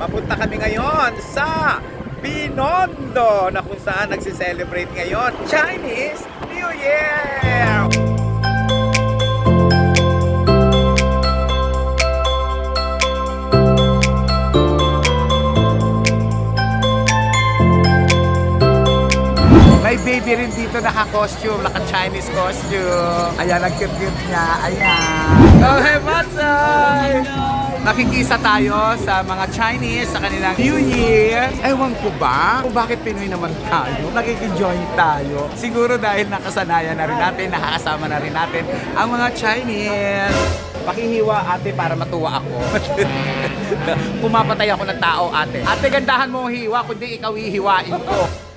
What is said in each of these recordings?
Papunta kami ngayon sa Binondo na kung saan nagsiselebrate ngayon Chinese New Year! May baby rin dito naka-costume, naka-Chinese costume. Ayan, ang cute-cute niya. Ayan. Oh, hey, Matsoy! Nakikisa tayo sa mga Chinese sa kanilang New Year. Ewan ko ba kung bakit Pinoy naman tayo. Nakiki-join tayo. Siguro dahil nakasanayan na rin natin, nakakasama na rin natin ang mga Chinese. Pakihiwa ate para matuwa ako. Pumapatay ako ng tao ate. Ate, gandahan mo ang hiwa, kundi ikaw hihiwain ko.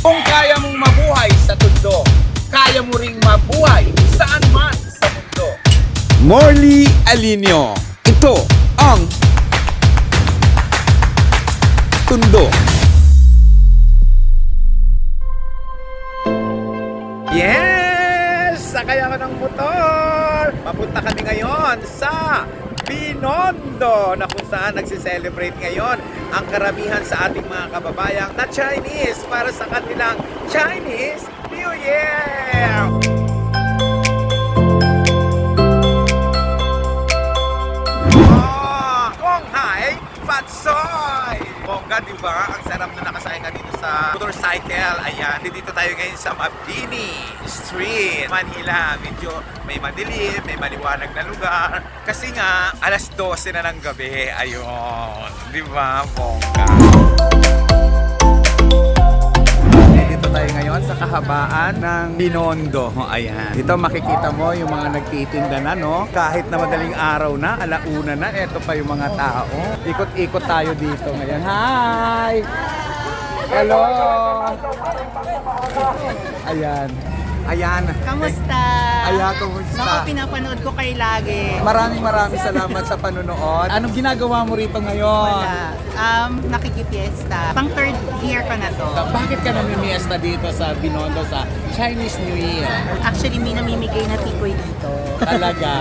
Kung kaya mong mabuhay sa tundo, kaya mo ring mabuhay saan man sa mundo. Morley Alinio. Ito ang Tundo. Yes! Sakay ako ng motor! Papunta kami ngayon sa Binondo na kung saan nagsiselebrate ngayon ang karamihan sa ating mga kababayang na Chinese para sa kanilang Chinese New Year! Oh, Kong Hai Fatsoy! Bongga, di ba? Ang sarap na nakasaya ka dito sa motorcycle. Ayan, dito tayo ngayon sa Mabini Street, Manila. Medyo may madilim, may maliwanag na lugar. Kasi nga, alas 12 na ng gabi. Ayun, di ba? Bongga. Dito tayo ngayon sa kahabaan ng Binondo. Ayan. Dito makikita mo yung mga nagtitinda na, no? Kahit na madaling araw na, alauna na, eto pa yung mga tao. Ikot-ikot tayo dito ngayon. Hi! Hello! Ayan. Ayan. Kamusta? Ayan, kamusta? Naku, pinapanood ko kayo lagi. Maraming salamat sa panunood. Anong ginagawa mo rito ngayon? Wala. Nakikipiesta. Pang third year ko na to. Bakit ka namimiesta dito sa Binondo sa Chinese New Year? Actually, may namimigay na tikoy dito. Talaga?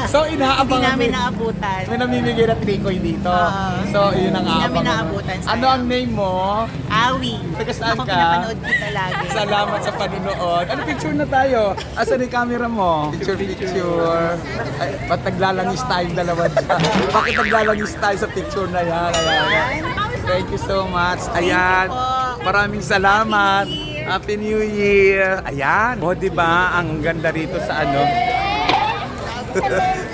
So, Hindi inaabangan namin mo- naabutan. May namimigay na trikoy dito. Oo. So, yun ang Hindi namin aabangan mo. naabutan. Ano ang name mo? Awi. Taga saan Ako, ka? pinapanood kita lagi. Salamat sa panunood. Ano, picture na tayo? Asan yung camera mo? Picture. Ay, ba't naglalangis tayong dalawa dyan? Bakit naglalangis tayo sa picture na yan? Ayan. Thank you so much. Ayan. po. Maraming salamat. Happy Happy New New Year. Year. Ayan. O, diba? Ang ganda rito sa ano?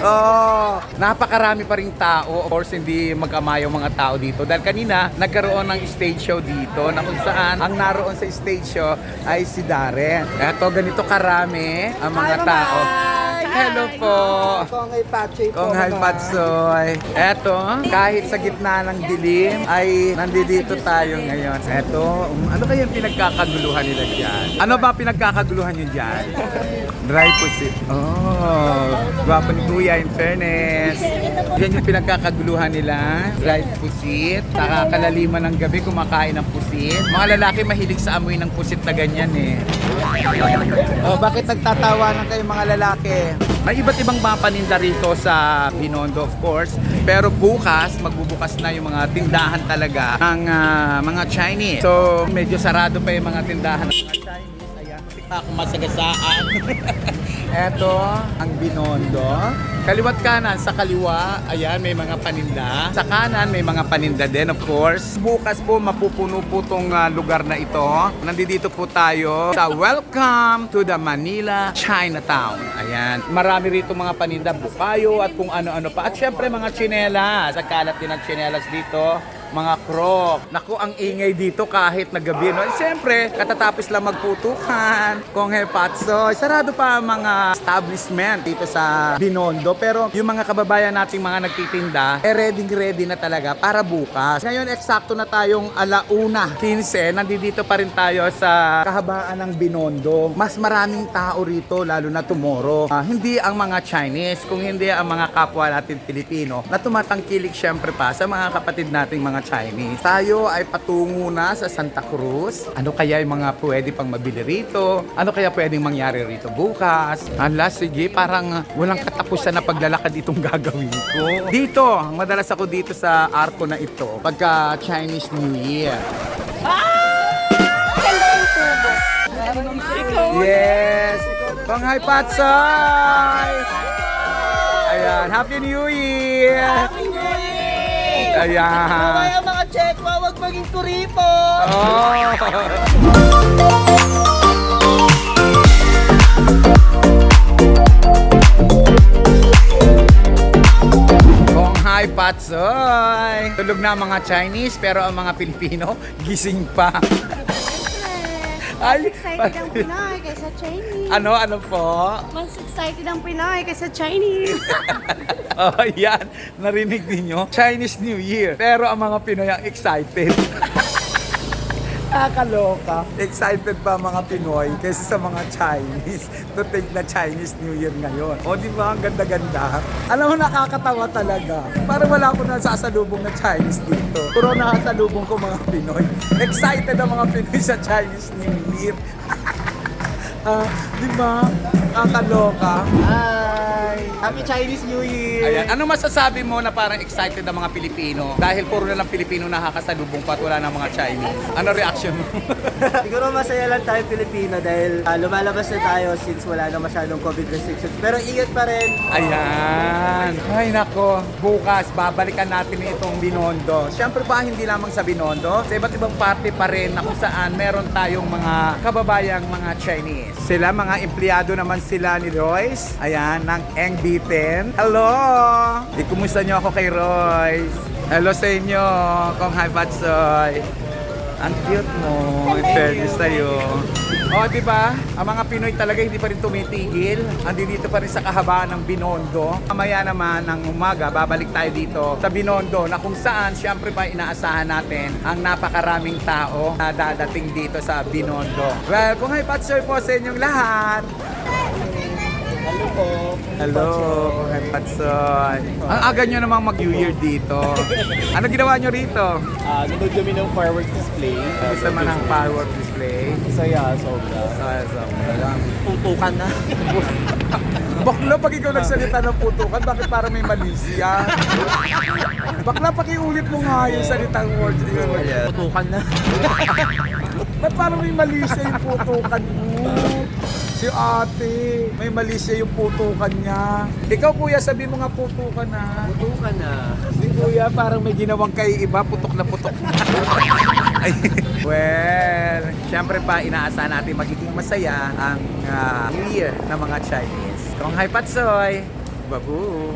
Oh, napakarami pa ring tao. Of course, hindi mag-ama yung mga tao dito. Dahil kanina, nagkaroon ng stage show dito na kung saan ang naroon sa stage show ay si Darren. Eto, ganito karami ang mga tao. Hello po. Kong Hai Patsoy. Eto, kahit sa gitna ng dilim, ay nandito tayo ngayon. Eto, ano kaya yung pinagkakaguluhan nila dyan? Ano ba pinagkakaguluhan nyo dyan? Dry pusit. Oh, gwapo ni Kuya, in fairness. Yan yung pinagkakaguluhan nila. Dry pusit. Nakakalaliman ng gabi, kumakain ng pusit. Mga lalaki mahilig sa amoy ng pusit na ganyan eh. Oh, bakit nagtatawanan kayo mga lalaki? May iba't ibang mga paninda rito sa Binondo, of course. Pero bukas, magbubukas na yung mga tindahan talaga ng mga Chinese. So, medyo sarado pa yung mga tindahan ng mga Chinese. Ayan, ako masagasaan. Eto, ang Binondo. Kaliwat kanan, sa kaliwa, ayan, may mga paninda. Sa kanan, may mga paninda din, of course. Bukas po, mapupuno po tong lugar na ito. Nandito po tayo sa Welcome to the Manila Chinatown. Ayan, marami rito mga paninda, bukayo at kung ano-ano pa. At syempre, mga tsinelas. Nagkalat din ang tsinelas dito. Mga crop. Naku, ang ingay dito kahit na gabi. No? Siyempre, katatapos lang magputukan. Kong Hai Patsoy. Sarado pa ang mga establishment dito sa Binondo. Pero yung mga kababayan nating mga nagtitinda, ready na talaga para bukas. Ngayon, eksakto na tayong 1:15. Nandito pa rin tayo sa kahabaan ng Binondo. Mas maraming tao rito, lalo na tomorrow. Hindi ang mga Chinese, kung hindi ang mga kapwa natin Pilipino na tumatangkilik syempre pa sa mga kapatid nating mga Chinese. Tayo ay patungo na sa Santa Cruz. Ano kaya yung mga pwede pang mabili rito? Ano kaya pwedeng mangyari rito bukas? Hala, sige, parang walang katapusan na paglalakad itong gagawin ko. Dito, madalas ako dito sa arko na ito pagka Chinese New Year. Yes! Banghay Patsay! Ayan, Happy New Year! Ayan. Kaya mga Chekwa, wag maging kuripo! Oh! Banghay Patsay! Tulog na mga Chinese pero ang mga Pilipino gising pa. Mas excited ang Pinoy kaysa Chinese. Ano po? Mas excited ang Pinoy kaysa Chinese. Oh, yan. Narinig ninyo? Chinese New Year. Pero ang mga Pinoy ang excited. Nakakaloka. Excited pa mga Pinoy kaysa sa mga Chinese to take na Chinese New Year ngayon. O di ba? Ang ganda-ganda. Alam mo, nakakatawa talaga. Parang wala ko na sasalubong na Chinese dito. Puro nakasalubong ko mga Pinoy. Excited ang mga Pinoy sa Chinese New Year. Di ba? Nakakaloka. Hi! Happy Chinese New Year! Ayan. Ano masasabi mo na parang excited ang mga Pilipino? Dahil puro na lang Pilipino nakakasalubong pa at wala na mga Chinese. Ano reaction mo? Siguro masaya lang tayo Pilipino dahil lumalabas na tayo since wala na masyadong COVID restrictions. Pero ingat pa rin. Ayan. Ay nako, bukas babalikan natin itong Binondo. Siyempre pa hindi lamang sa Binondo, sa iba't ibang parte pa rin na kung saan meron tayong mga kababayang mga Chinese. Sila mga empleyado naman sila ni Royce. Ayan, ng NB10. Hello! Kumusta nyo ako kay Royce? Hello sa inyo, Kong Hai Patsoy. Ang cute mo. In fairness sa'yo. O, di ba? Ang mga Pinoy talaga hindi pa rin tumitigil. Andi dito pa rin sa kahabaan ng Binondo. Mamaya naman ng umaga, babalik tayo dito sa Binondo na kung saan siyempre pa inaasahan natin ang napakaraming tao na dadating dito sa Binondo. Well, kung hi Patsoy po sa inyong lahat. Hello po. Hello, hi Patsoy. Ang aga nyo namang mag-New Year dito. Ano ginawa nyo rito? Nanood kami ng fireworks display. Gusto man ang firework display. Saya, sobra. Putukan na. Bakla, pag ikaw nagsalita ng putukan, bakit parang may mali siya? Bakla, pakiulit mo nga yung salitang words. Putukan na. Ba't parang may mali siya yung putukan mo? Si ate, may mali siya yung putukan niya. Ikaw kuya, sabi mo nga putukan na. Putukan na. Si kuya, parang may ginawang kay iba, putok na putok na. Ay, well, syempre pa, inaasahan natin magiging masaya ang New Year ng mga Chinese. Kung hi Patsoy, babu!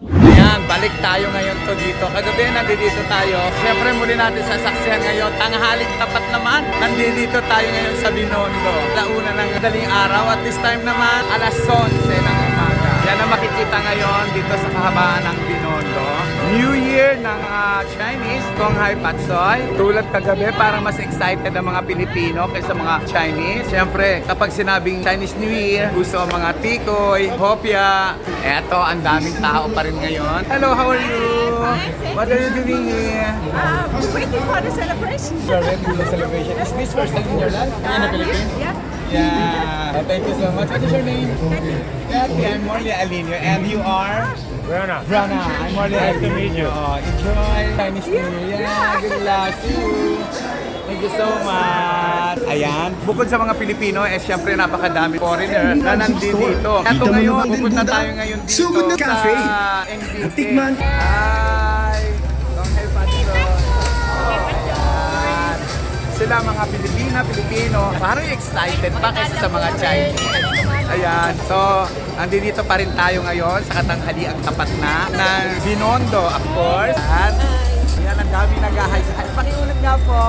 Ayan, balik tayo ngayon to dito. Kagabi, nandito tayo. Siyempre, muli natin sasaksihan ngayon. Tanghaling tapat naman. Nandito tayo ngayon sa Binondo. Launa ng daling araw at this time naman, alas 11 ng umaga. Yan ang makikita ngayon dito sa kahabaan ng Binondo. New Year ng Chinese, Kong Hai Patsoy. Tulad kagabi, parang mas excited ang mga Pilipino kaysa mga Chinese. Siyempre, kapag sinabing Chinese New Year, gusto ang mga tikoy, hopya. Eto, ang daming tao pa rin ngayon. Hello, how are you? What are you doing here? Waiting for the celebration. You're ready for the celebration. Is this first time in your life in the Philippines? Yeah. Yeah. Thank you so much. What is your name? Kathy. I'm Morley Alinio. And you are? Brana. Brana. I'm Morley Nice to Alinio. meet you. Enjoy Chinese New Year. Yeah, good luck. See you. Thank you so much. Ayan. Bukod sa mga Pilipino, syempre napakadami foreigner na nandito. Ito ngayon, pupunta tayo ngayon dito sa NBT. Hi! Long hair patro. Ayan. Sila mga Pilipino, parang excited pa kaysa sa mga Chinese. Ayan. So, andito pa rin tayo ngayon sa katanghaliang tapat na ng Binondo, of course. At ayan, ang dami nag-hi-hi. Pakiulit nga po.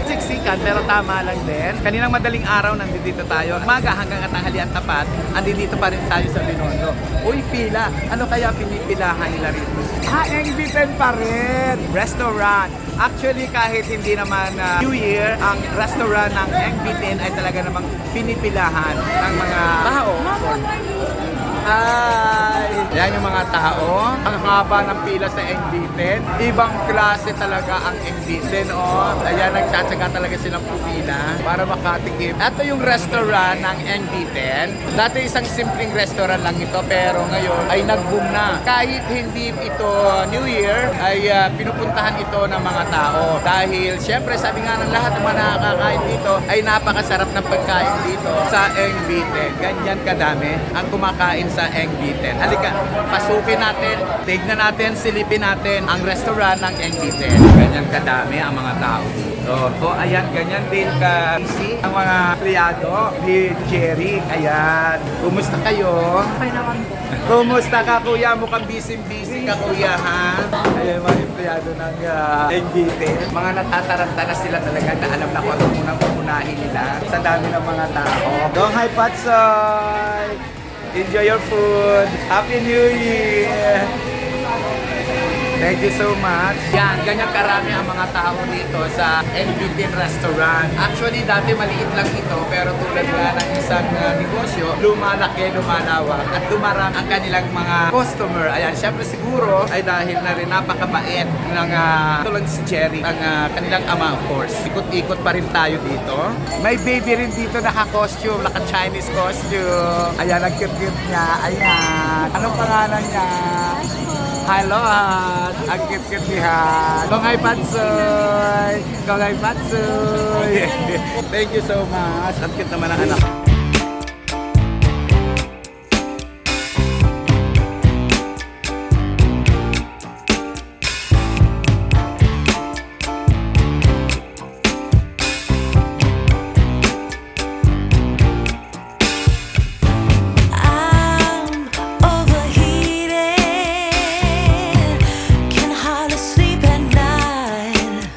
Siksikan, pero tama lang din. Kaninang madaling araw, nandito tayo. Umaga hanggang katanghalian tapat, andito pa rin tayo sa Binondo. Uy, pila. Ano kaya pinipilahan nila rito? NB10 pa rin. Restaurant. Actually, kahit hindi naman New Year, ang restaurant ng NB10 ay talaga namang pinipilahan ng mga tao. Hi! Yan yung mga tao. Ang haba ng pila sa NB10. Ibang klase talaga ang NB10, oh. Ayan, nagtsatsaga talaga silang pumila para makatikim. Ito yung restaurant ng NB10. Dati isang simpleng restaurant lang ito, pero ngayon ay nag-boom na. Kahit hindi ito New Year, ay pinupuntahan ito ng mga tao. Dahil, syempre, sabi nga ng lahat ng mga nakakain dito, ay napakasarap ng pagkain dito sa NB10. Ganyan kadami ang kumakain sa NB10. Halika, pasukin natin, tignan natin, silipin natin ang restaurant ng NB10. Ganyan kadami ang mga tao dito. O ayan, ganyan din ka-busy ang mga empleyado ni Jerry. Ayan, kumusta kayo? Okay naman po. Kumusta ka kuya? Mukhang busy ka kuya, ha? Ayan, mga empleyado ng NB10. Mga natataranta na sila talaga na alam na kung ano munang pupunahin nila sa dami ng mga tao. Dong, hi Patsoy! Enjoy your food! Happy New Year! Thank you so much. Yan, ganyan karami ang mga tao dito sa NB10 restaurant. Actually, dati maliit lang ito, pero tulad nga ng isang negosyo, lumalaki, lumalawak, at dumarang ang kanilang mga customer. Ayan, syempre siguro ay dahil na rin napakabait ng tulad si Jerry, ang kanilang ama, of course. Ikot-ikot pa rin tayo dito. May baby rin dito naka-costume, naka-Chinese costume. Ayan, ang cute-cute niya. Ayan. Anong pangalan niya? Hello, ang cute-cute niya. Kongay Patsoy! Kongay Patsoy! Thank you so much. Ang cute naman ang anak. I'm overheated, can hardly sleep at night,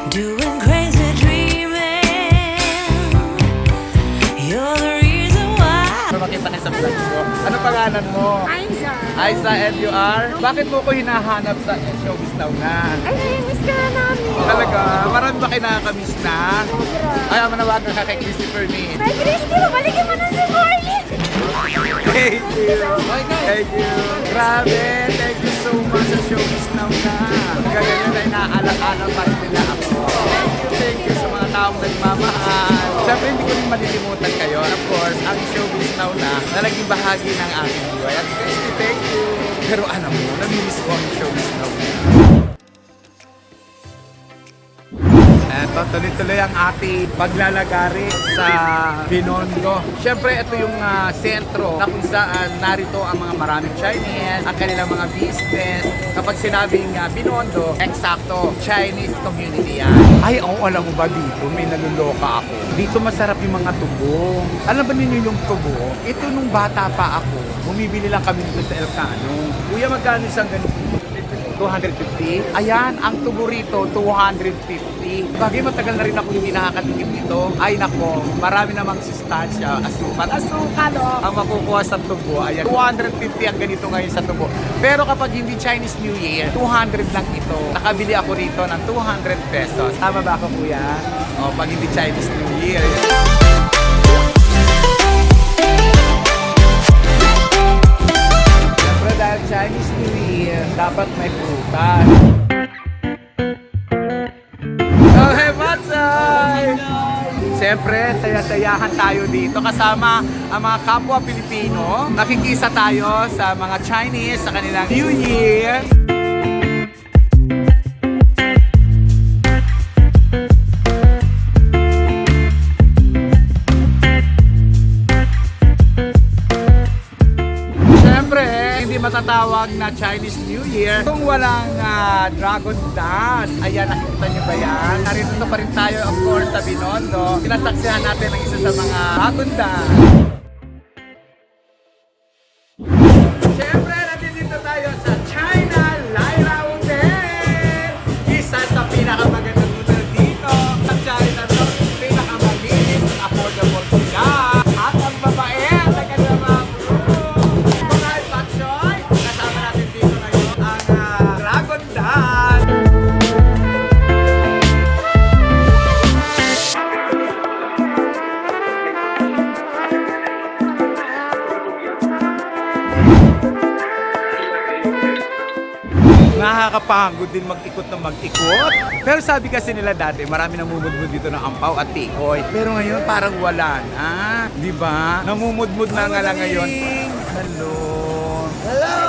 doing crazy dreaming. You're the reason why. Makita kayo sa vlog ko. Ano pangalan mo? Aiza. Aiza, and you are? Bakit mo ko hinahanap sa Showbiz Now na? Ay, miss ka na namin. Talaga? Marami ba kayo nakakamiss na? Ayaw manawagan ka kay Christopher ni. Ay, Christy, mabalikin mo na si Marley. Thank you. Thank you. Grabe. Thank you so much sa Showbiz Now na. Ganyan ay naaalala pa rin nila ako. Thank you sa mga taong nagmamahal. Siyempre hindi ko rin malilimutan kayo. Of course, ang Showbiz Now na naging bahagi ng aking buhay. At Christy, thank you. Pero alam mo, namimiss ko ang Showbiz Now na. Eto, tuloy-tuloy ang ating paglalagari sa Binondo. Siyempre, ito yung sentro na kung saan narito ang mga maraming Chinese, ang kanilang mga business. Kapag sinabing Binondo, eksakto, Chinese community yan. Ay, alam mo ba dito, may naluloka ako. Dito masarap yung mga tubo. Alam ba ninyo yung tubo? Ito nung bata pa ako, bumibili lang kami dito sa Elcano. Kuya, magkano isang ganito? 250. Ayan, ang tubo rito, 250. Bagay matagal na rin ako hindi nakakatikim nito. Ay nako, marami namang sustansya, asukal. Asukal, oh! Ang makukuha sa tubo, ayan, 250 ang ganito ngayon sa tubo. Pero kapag hindi Chinese New Year, 200 lang ito. Nakabili ako rito ng 200 pesos. Tama ba ako, kuya? O, pag hindi Chinese New Year. Siyempre dahil Chinese New Year, dapat may prutas. Okay, Matsay! Siyempre, saya-sayahan tayo dito kasama ang mga kapwa Pilipino. Nakikisa tayo sa mga Chinese sa kanilang New Year. Matatawag na Chinese New Year kung walang Dragon Dance. Ayan, nakikita nyo ba yan? Narito pa rin tayo, of course, sa Binondo. Sinasaksihan natin ang isa sa mga Dragon Dance. Siyempre, nandito tayo sa China Lyra Hotel. Isa sa pinakamagandang hotel dito sa China. Pinakamalinis, affordable sila. At ang mabait na kanyang mga Nakakapagod din mag-ikot na mag-ikot. Pero sabi kasi nila dati, marami namumudmud dito ng ampaw at tikoy. Pero ngayon parang wala na. Di ba? Namumudmud na nga lang ngayon. Hello. Hello!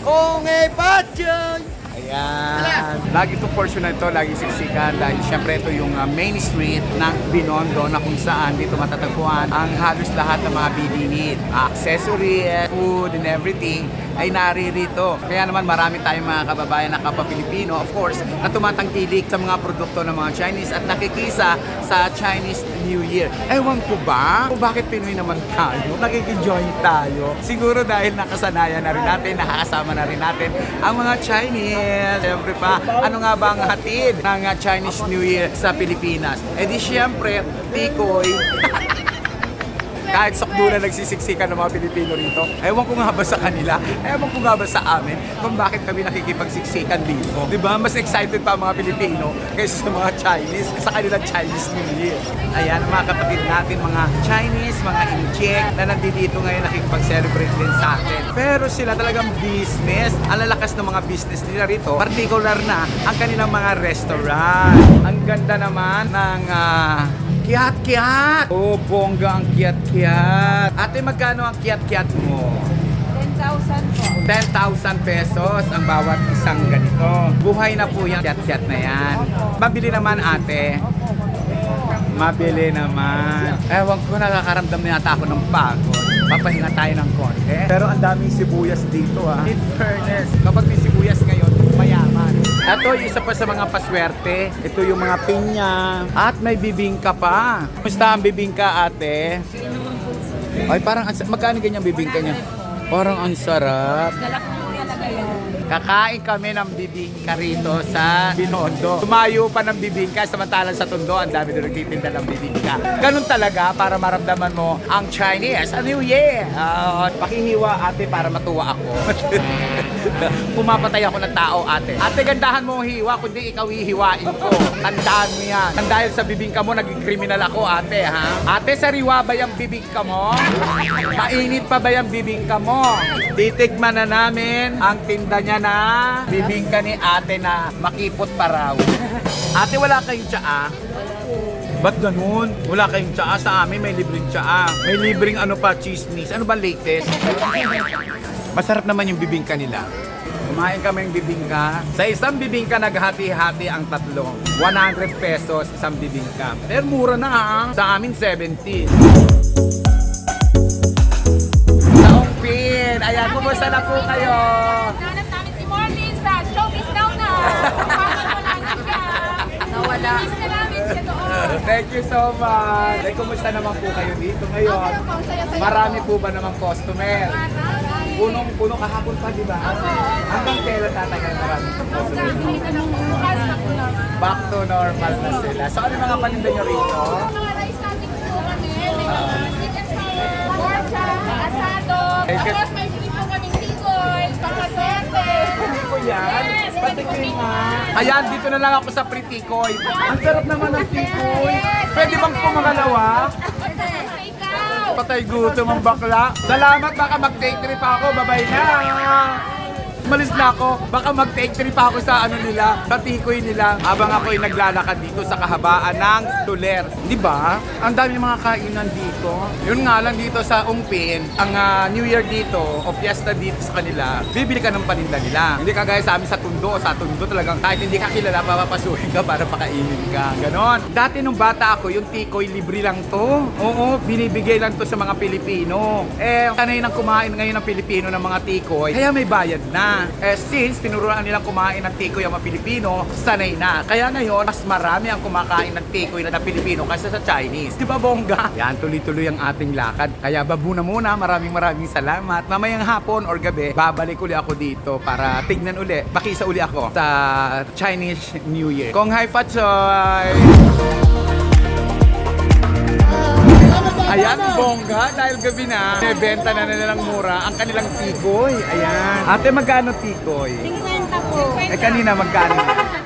Kongay Pachoy! Ayan. Lagi itong portion na ito, lagi siksikan dahil syempre ito yung main street ng Binondo na kung saan dito matatagpuan ang halos lahat ng mga bilihin. Accessories, food, and everything ay naririto. Kaya naman marami tayong mga kababayan na kapwa-Pilipino, of course, na tumatangkilik sa mga produkto ng mga Chinese at nakikisa sa Chinese New Year. Ewan ko ba kung bakit Pinoy naman tayo, nakiki-join tayo. Siguro dahil nakasanayan na rin natin, nakakasama na rin natin ang mga Chinese. Siyempre pa, ano nga ba ang hatid ng Chinese New Year sa Pilipinas? Eh di siyempre, tikoy. Kahit sakdura nagsisiksikan ng mga Pilipino rito. Ewan ko nga ba sa kanila, ewan ko nga ba sa amin, kung bakit kami nakikipagsiksikan dito. Diba? Mas excited pa ang mga Pilipino kaysa sa mga Chinese, sa kanilang Chinese New Year. Ayan, mga kapatid natin, mga Chinese, mga Incheck, na nandito ngayon nakikipag-celebrate din sa atin. Pero sila talagang business, ang lalakas ng mga business nila rito, particular na ang kanilang mga restaurant. Ang ganda naman ng Kiat-kiat! Oh, bongga ang kiat-kiat. Ate, magkano ang kiat-kiat mo? 10,000 po. 10,000 pesos ang bawat isang ganito. Buhay na po yung kiat-kiat na yan. Mabili naman, ate. Mabili naman. Ewan ko, nakakaramdam na yata ako ng pagod. Papahinga tayo ng konti. Pero ang daming sibuyas dito In fairness, kapag may sibuyas ngayon, mayaman. Ito yung isa pa sa mga paswerte. Ito yung mga pinya. At may bibingka pa. Kumusta ang bibingka, ate? Ay, parang, magkano ganyan bibingka niya? Parang ang sarap. Kakain kami ng bibingka rito sa Binondo. Tumayo pa ng bibingka, samantalang sa Tondo, ang dami doon nagtitinda ng bibingka. Ganun talaga para maramdaman mo ang Chinese New Year. Pakihiwa, ate, para matuwa ako. Pumapatay ako ng tao, ate. Ate, gandahan mo ang hiwa, kundi ikaw hihiwain ko. Tandaan mo yan. Dahil sa bibingka mo, naging kriminal ako, ate, ha? Ate, sariwa ba yung bibingka mo? Mainit pa ba yung bibingka mo? Titikman na namin ang tinda niya na bibingka ni ate na makipot pa raw. Ate, wala kayong tsaa? Ba't ganun? Wala kayong tsaa? Sa amin may libreng tsaa. May libreng ano pa, chismis. Ano ba latest? Masarap naman yung bibingka nila. Kumain kami ng bibingka. Sa isang bibingka, naghati-hati ang tatlo. 100 pesos isang bibingka. Pero mura na ha. Sa amin, 70. Taong-pin! Ayan, kumusta na po kayo? Nanap namin si Morley sa Showbiz Now na. Nawala. Miss na namin siya doon. Thank you so much. Ay, kumusta naman po kayo dito ngayon? Okay lang po, ang saya-saya Marami po. po ba namang customer? Punong-puno kahapon pa, di ba? Hanggang kailan tatagal marami customer? Bukas na po lang. Back to normal na sila. So, ano yung mga paninda nyo rito? Mga rice cuttings po kami. May mga chicken salad, morcha, asado. Tapos may free po kaming tikoy, pangkaswerte. Hindi ko yan. Yes, Patikin nga. Ayan, dito na lang ako sa Pretikoy. Ang sarap naman ng tikoy. Pwede bang pumangalawa? Ikaw! Patay gutom ang bakla. Salamat, baka mag-take trip ako. Babay na. Malis na ako. Baka mag-take trip ako sa ano nila, sa tikoy nila. Habang ako'y naglalakad dito sa kahabaan ng Tuler. Di ba? Ang dami mga kainan dito. Yun nga lang dito sa Ungpin, ang New Year dito, o fiesta dito sa kanila, bibili ka ng paninda nila. Hindi kagaya sa amin sa Tondo. Sa Tondo talagang kahit hindi ka kilala, papapasukin ka para pakainin ka. Ganon. Dati nung bata ako, yung tikoy libre lang to. Oo, binibigay lang to sa mga Pilipino. Sanay nang kumain ngayon ng Pilipino ng mga tikoy, kaya may bayad na. Since tinuruan nilang kumain ng tikoy ang mga Pilipino, sanay na. Kaya ngayon, mas marami ang kumakain ng tikoy na Pilipino kaysa sa Chinese. Di ba, bongga? Yan, tuloy-tuloy ang ating lakad. Kaya babu na muna. Maraming salamat. Mamayang hapon or gabi, babalik uli ako dito para tignan uli. Pakisa uli ako sa Chinese New Year. Kong hai fatsoy! Ayan, bongga, dahil gabi na, benta na nila ng mura ang kanilang tikoy. Ayan. Ate, magkano tikoy? 50 po. Kanina magkano?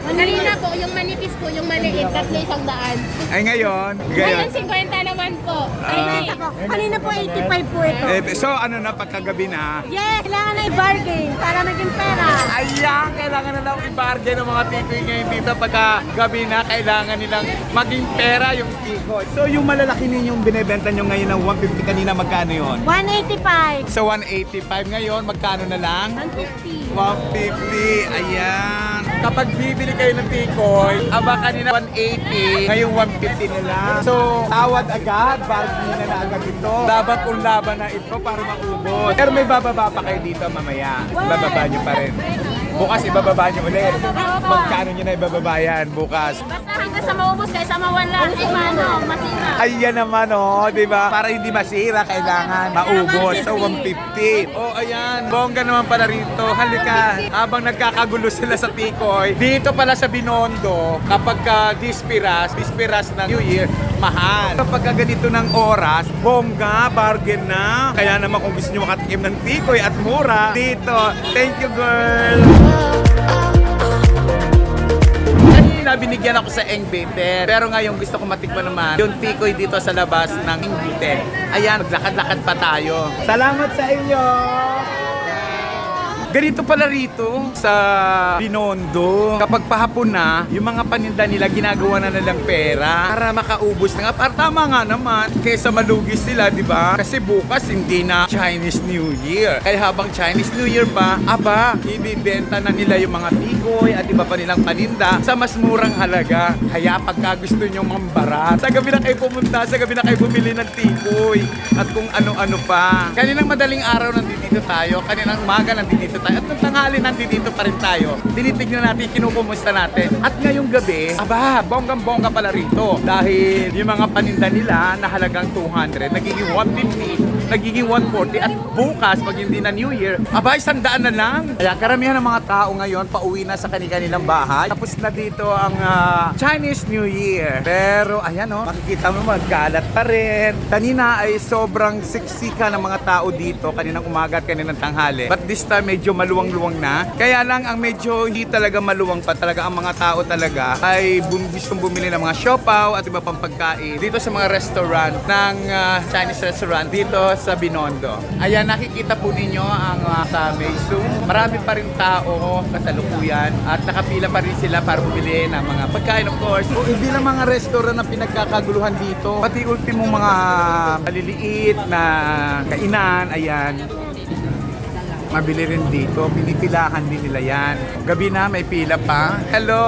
Kanina po, yung manipis po, yung maliit, 300. Ay, ngayon? Ngayon, 50 naman po. Kanina po 85 po ito. So, ano na, pagkagabi na? Yes, kailangan na i-bargain para maging pera. Ayun! Ayan, kailangan na lang i-bargain ng mga tikoy ngayon dito pagka gabi na, kailangan nilang maging pera yung tikoy. So yung malalaki ninyong binebenta nyo ngayon ng 150, kanina magkano yun? 185. Sa 185 ngayon, magkano na lang? 150. 150, ayan. Kapag bibili kayo ng tikoy, aba kanina 180, ngayon 150 na lang. So, tawad agad, bargain na agad ito. Laban kung laban na ito para maubos. Pero may bababa pa kayo dito mamaya. Bababa nyo pa rin. Bukas ibababa nyo ulit. Magkano nyo na ibababa yan bukas? Basta hanggang sa maubos, kaysa mawala. Ay, mano, masira. Ayan naman oh, di ba? Para hindi masira, kailangan maubos. So 150. Oh, ayan. Bongga naman pala rito. Halika. Habang nagkakagulo sila sa tikoy, dito pala sa Binondo, kapag dispiras ng New Year, mahal. Kapag ganito ng oras, bongga, bargain na. Kaya naman kung gusto nyo makatikim ng tikoy at mura, dito. Thank you, girl. Kanina binigyan ako sa Engbeten, pero ngayon gusto ko matikman naman yung tikoy dito sa labas ng Engbeten. Ayan, maglakad-lakad pa tayo. Salamat sa inyo! Ganito pala rito sa Binondo. Kapag pahapon na, yung mga paninda nila ginagawa na nilang pera para makaubos na nga. Para tama nga naman, kaysa malugi sila, di ba? Kasi bukas hindi na Chinese New Year. Kaya habang Chinese New Year pa, aba, ibibenta na nila yung mga tikoy at iba pa nilang paninda sa mas murang halaga. Kaya pagka gusto nyo mambarat, sa gabi na kayo pumunta, sa gabi na kayo bumili ng tikoy at kung ano-ano pa. Kaninang madaling araw nandito tayo, kaninang umaga nandito tayo, at nung tanghali nandito pa rin tayo. Tinitignan natin, kinukumusta natin. At ngayong gabi, aba, bonggang-bongga pala rito. Dahil yung mga paninda nila na halagang 200, nagiging 150, nagiging 140, at bukas, pag hindi na New Year, aba, 100 na lang. Kaya karamihan ng mga tao ngayon, pauwi na sa kanilang bahay. Tapos na dito ang Chinese New Year. Pero, ayan o, makikita mo magkalat pa rin. Kanina ay sobrang siksika ng mga tao dito, kaninang umaga at kaninang tanghali. But this time, medyo maluwang-luwang na. Kaya lang, ang medyo hindi talaga maluwang pa talaga ang mga tao talaga ay gustong bumili ng mga siopaw at iba pang pagkain dito sa mga restaurant ng Chinese restaurant dito sa Binondo. Ayan, nakikita po ninyo ang sa Meisung. Marami pa rin tao kasalukuyan at nakapila pa rin sila para bumili ng mga pagkain, of course. O, hindi lang mga restaurant na pinagkakaguluhan dito, pati ultimong mga maliliit na kainan, ayan. Mabili rin dito, pinipilahan din nila yan. Gabi na, may pila pa. Hello!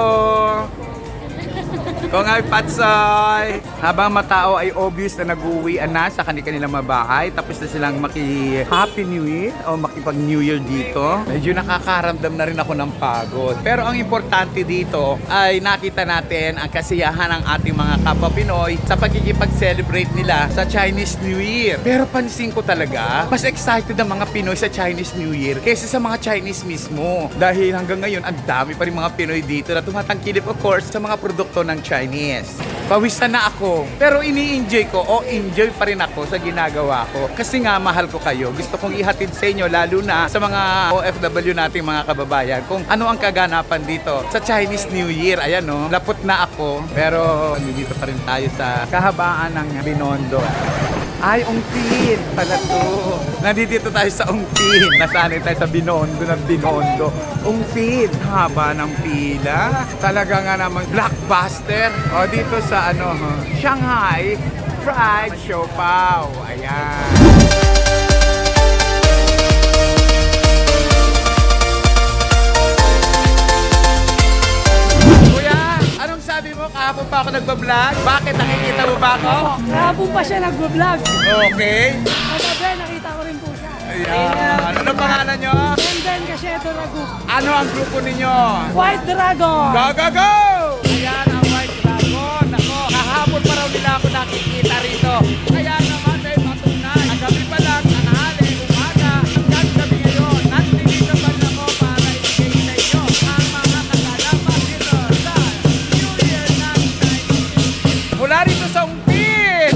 Kung ay Patsoy! Habang matao ay obvious na nag-uwian na sa kanilang mabahay, tapos na silang maki-Happy New Year o makipag-New Year dito. Medyo nakakaramdam na rin ako ng pagod. Pero ang importante dito ay nakita natin ang kasiyahan ng ating mga kapwa Pinoy sa pagkikipag-celebrate nila sa Chinese New Year. Pero pansin ko talaga, mas excited ang mga Pinoy sa Chinese New Year kaysa sa mga Chinese mismo. Dahil hanggang ngayon, ang dami pa rin mga Pinoy dito na tumatangkilip, of course, sa mga produkto ng Chinese. Pawisan na ako. Pero ini-enjoy ko o enjoy pa rin ako sa ginagawa ko. Kasi nga mahal ko kayo. Gusto kong ihatid sa inyo lalo na sa mga OFW nating mga kababayan kung ano ang kaganapan dito sa Chinese New Year. Ayan no, lapot na ako. Pero dito pa rin tayo sa kahabaan ng Binondo. Ay, Ongpin pala to. Nandito tayo sa Ongpin. Nasanay tayo sa Binondo ng Binondo. Ongpin, haba ng pila. Talaga nga naman blockbuster. O dito sa Shanghai Fried Siopaw. Ayan. Sabi mo, kahapon pa ako nagbablog? Bakit? Nakikita mo ba ako? Kahapon pa siya nagbablog. Okay. Kagabi, nakita ko rin po siya. Ayan. Ano pangalan nyo? Benden Caseto Ragu. Ano ang grupo ninyo? White Dragon. Go, go, go! Ayan ang White Dragon. Ako, kahapon pa raw nila ako nakikita rito. Kaya naman, may patunay. Kagabi pa lang, tanghali, umaga, hanggang gabi ngayon. Nandito pa rin ako para ibigay sa inyo ang mga kaganapan dito sa New Year ng Chinese. Mula rito sa Ongpin!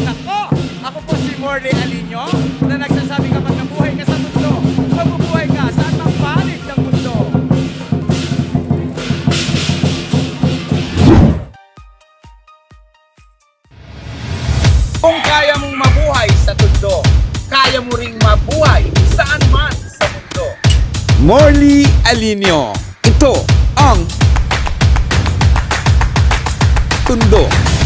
Ako po si Morley Alinio na nagsasabi kapag nabuhay ka sa mundo, mabubuhay ka sa anong panig ng mundo. Kung kaya mong mabuhay sa mundo, kaya mo ring mabuhay saan man sa mundo. Morley Alinio. Ito Ito ang Tundo.